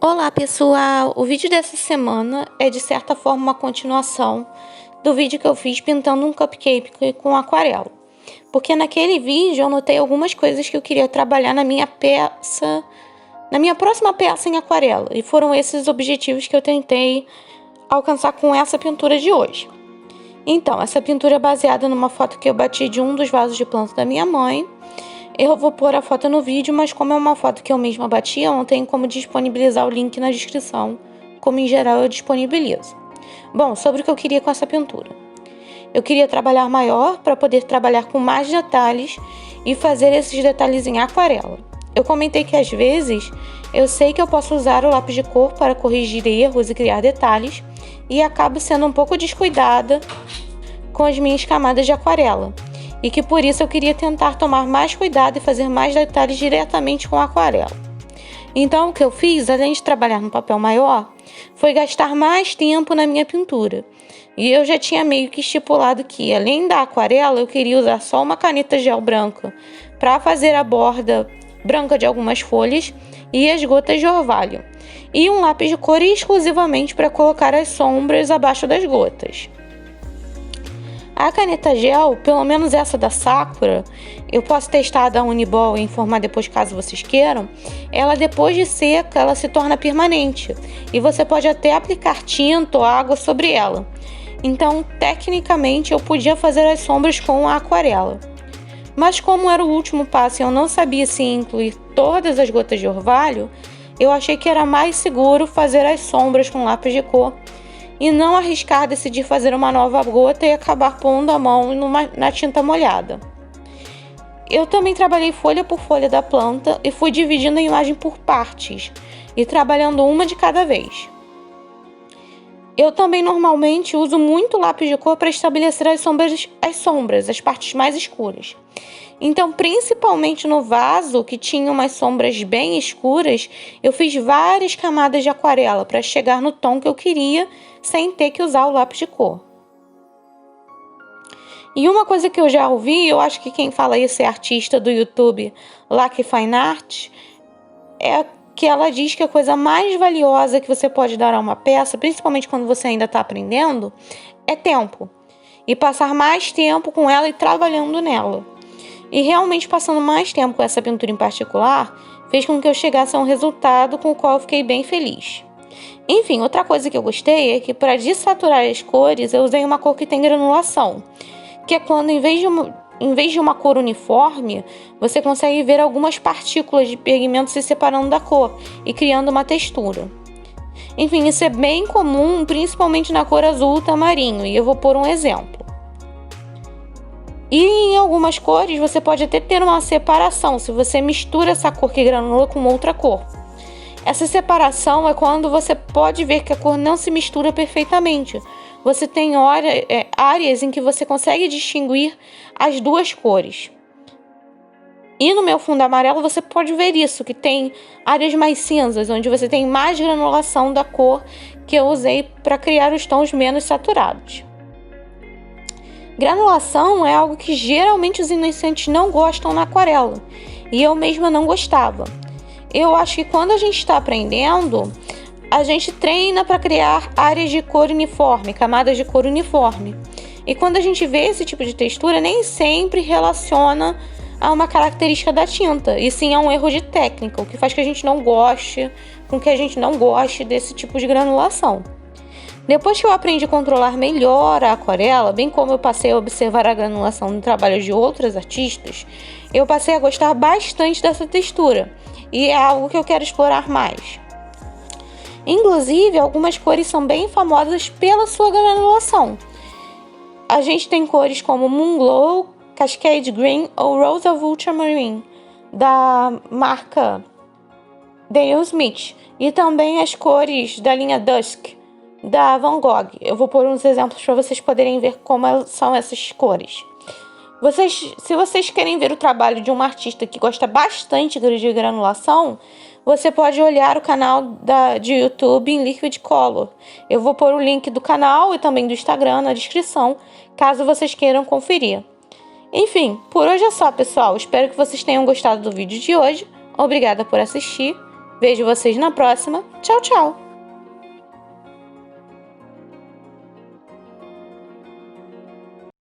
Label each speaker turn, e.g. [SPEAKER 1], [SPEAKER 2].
[SPEAKER 1] Olá pessoal, o vídeo dessa semana é de certa forma uma continuação do vídeo que eu fiz pintando um cupcake com aquarela. Porque naquele vídeo eu notei algumas coisas que eu queria trabalhar na minha peça, na minha próxima peça em aquarela. E foram esses objetivos que eu tentei alcançar com essa pintura de hoje. Então, essa pintura é baseada numa foto que eu bati de um dos vasos de planta da minha mãe. Eu vou pôr a foto no vídeo, mas como é uma foto que eu mesma bati, eu não tenho como disponibilizar o link na descrição, como em geral eu disponibilizo. Bom, sobre o que eu queria com essa pintura. Eu queria trabalhar maior para poder trabalhar com mais detalhes e fazer esses detalhes em aquarela. Eu comentei que às vezes eu sei que eu posso usar o lápis de cor para corrigir erros e criar detalhes e acabo sendo um pouco descuidada com as minhas camadas de aquarela. E que por isso eu queria tentar tomar mais cuidado e fazer mais detalhes diretamente com a aquarela. Então o que eu fiz, além de trabalhar no papel maior, foi gastar mais tempo na minha pintura. E eu já tinha meio que estipulado que, além da aquarela, eu queria usar só uma caneta gel branca para fazer a borda branca de algumas folhas e as gotas de orvalho. E um lápis de cor exclusivamente para colocar as sombras abaixo das gotas. A caneta gel, pelo menos essa da Sakura, eu posso testar a da Uniball e informar depois caso vocês queiram, ela depois de seca, ela se torna permanente e você pode até aplicar tinta ou água sobre ela. Então, tecnicamente, eu podia fazer as sombras com a aquarela. Mas como era o último passo e eu não sabia se incluir todas as gotas de orvalho, eu achei que era mais seguro fazer as sombras com lápis de cor e não arriscar decidir fazer uma nova gota e acabar pondo a mão na tinta molhada. Eu também trabalhei folha por folha da planta e fui dividindo a imagem por partes e trabalhando uma de cada vez. Eu também normalmente uso muito lápis de cor para estabelecer as sombras, as partes mais escuras. Então, principalmente no vaso, que tinha umas sombras bem escuras, eu fiz várias camadas de aquarela para chegar no tom que eu queria, sem ter que usar o lápis de cor. E uma coisa que eu já ouvi, eu acho que quem fala isso é a artista do YouTube, Lucky Fine Art, é que ela diz que a coisa mais valiosa que você pode dar a uma peça, principalmente quando você ainda está aprendendo, é tempo. E passar mais tempo com ela e trabalhando nela. E realmente passando mais tempo com essa pintura em particular, fez com que eu chegasse a um resultado com o qual eu fiquei bem feliz. Enfim, outra coisa que eu gostei é que para dessaturar as cores, eu usei uma cor que tem granulação, que é quando em vez de uma cor uniforme, você consegue ver algumas partículas de pigmento se separando da cor e criando uma textura. Enfim, isso é bem comum, principalmente na cor azul ultramarinho, e eu vou pôr um exemplo. E em algumas cores você pode até ter uma separação, se você mistura essa cor que granula com outra cor. Essa separação é quando você pode ver que a cor não se mistura perfeitamente. Você tem áreas em que você consegue distinguir as duas cores. E no meu fundo amarelo você pode ver isso, que tem áreas mais cinzas, onde você tem mais granulação da cor que eu usei para criar os tons menos saturados. Granulação é algo que geralmente os iniciantes não gostam na aquarela, e eu mesma não gostava. Eu acho que quando a gente está aprendendo, a gente treina para criar áreas de cor uniforme, camadas de cor uniforme. E quando a gente vê esse tipo de textura, nem sempre relaciona a uma característica da tinta, e sim a um erro de técnica, o que faz que a gente não goste, com que a gente não goste desse tipo de granulação. Depois que eu aprendi a controlar melhor a aquarela, bem como eu passei a observar a granulação no trabalho de outros artistas, eu passei a gostar bastante dessa textura, e é algo que eu quero explorar mais. Inclusive, algumas cores são bem famosas pela sua granulação. A gente tem cores como Moon Glow, Cascade Green ou Rose of Ultramarine, da marca Dale Smith, e também as cores da linha Dusk, da Van Gogh. Eu vou pôr uns exemplos para vocês poderem ver como são essas cores. Se vocês querem ver o trabalho de uma artista que gosta bastante de granulação, você pode olhar o canal de YouTube em Liquid Color. Eu vou pôr o link do canal e também do Instagram na descrição, caso vocês queiram conferir. Enfim, por hoje é só, pessoal. Espero que vocês tenham gostado do vídeo de hoje. Obrigada por assistir Vejo vocês na próxima. Tchau, tchau!